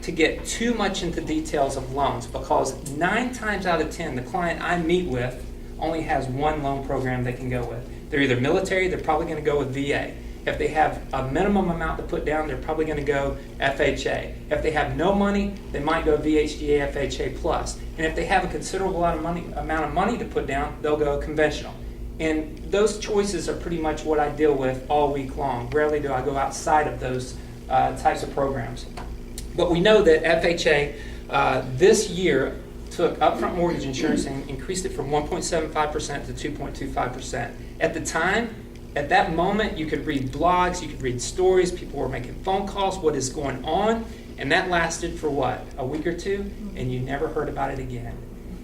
to get too much into details of loans because 9 times out of 10, the client I meet with only has one loan program they can go with. They're either military, they're probably going to go with VA. If they have a minimum amount to put down, they're probably going to go FHA. If they have no money, they might go VHDA FHA plus. And if they have a considerable amount of money to put down, they'll go conventional. And those choices are pretty much what I deal with all week long. Rarely do I go outside of those types of programs. But we know that FHA this year took upfront mortgage insurance and increased it from 1.75% to 2.25%. At the time, at that moment, you could read blogs, you could read stories, people were making phone calls, what is going on, and that lasted for what, a week or two, and you never heard about it again.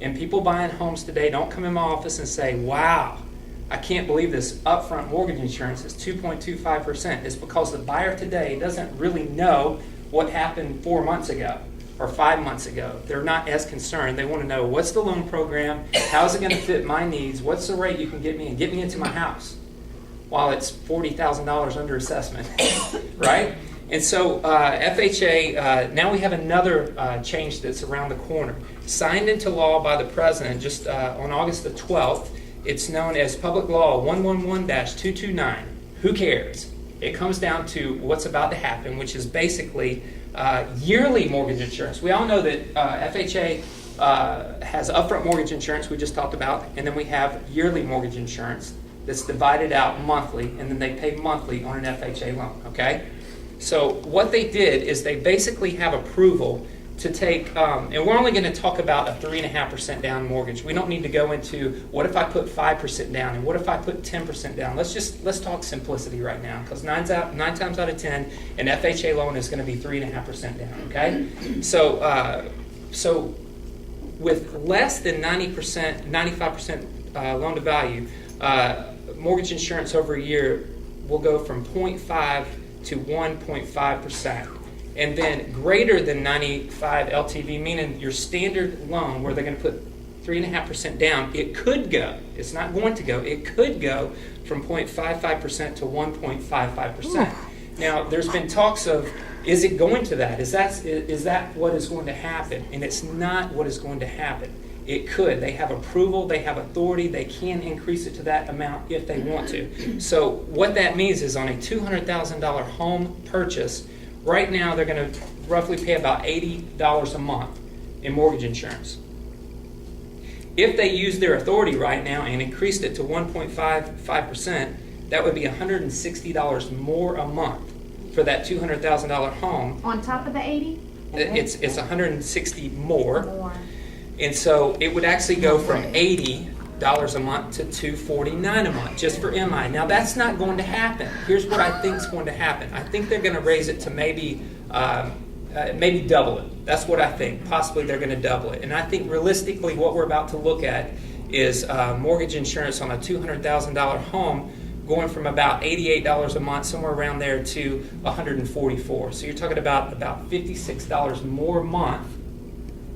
And people buying homes today don't come in my office and say, wow, I can't believe this upfront mortgage insurance is 2.25%. It's because the buyer today doesn't really know what happened 4 months ago or 5 months ago. They're not as concerned. They want to know what's the loan program, how's it going to fit my needs, what's the rate you can get me and get me into my house while it's $40,000 under assessment, right? And so FHA, now we have another change that's around the corner. Signed into law by the President just on August the 12th. It's known as Public Law 111-229. Who cares? It comes down to what's about to happen, which is basically yearly mortgage insurance. We all know that FHA has upfront mortgage insurance we just talked about, and then we have yearly mortgage insurance that's divided out monthly, and then they pay monthly on an FHA loan, okay? So what they did is they basically have approval to take, and we're only going to talk about a 3.5% down mortgage. We don't need to go into what if I put 5% down and what if I put 10% down. Let's talk simplicity right now, because 9 times out of 10, an FHA loan is going to be 3.5% down. Okay, so with less than 90%, 95% loan to value, mortgage insurance over a year will go from 0.5 to 1.5%. And then greater than 95 LTV, meaning your standard loan where they're going to put 3.5% down, it could go, it's not going to go, it could go from 0.55% to 1.55%. Now, there's been talks of, is it going to that? Is that what is going to happen? And it's not what is going to happen. It could. They have approval, they have authority, they can increase it to that amount if they want to. So what that means is on a $200,000 home purchase, right now they're going to roughly pay about $80 a month in mortgage insurance. If they use their authority right now and increased it to 1.55%, that would be $160 more a month for that $200,000 home. On top of the 80? It's $160 more. And so it would actually go from $80 a month to $249 a month just for MI. Now that's not going to happen. Here's what I think is going to happen. I think they're going to raise it to maybe double it. That's what I think. Possibly they're going to double it. And I think realistically what we're about to look at is mortgage insurance on a $200,000 home going from about $88 a month, somewhere around there, to $144. So you're talking about $56 more a month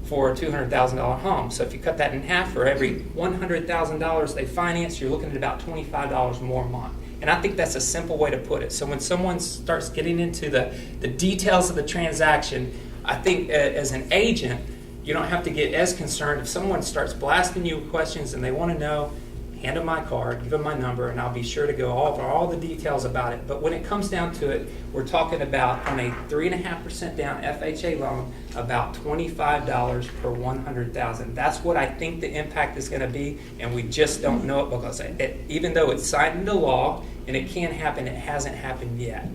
for a $200,000 home. So if you cut that in half, for every $100,000 they finance, you're looking at about $25 more a month. And I think that's a simple way to put it. So when someone starts getting into the details of the transaction, I think as an agent, you don't have to get as concerned. If someone starts blasting you with questions and they want to know, hand them my card, give them my number, and I'll be sure to go over all the details about it. But when it comes down to it, we're talking about on a 3.5% down FHA loan, about $25 per $100,000. That's what I think the impact is going to be, and we just don't know it because even though it's signed into law and it can happen, it hasn't happened yet.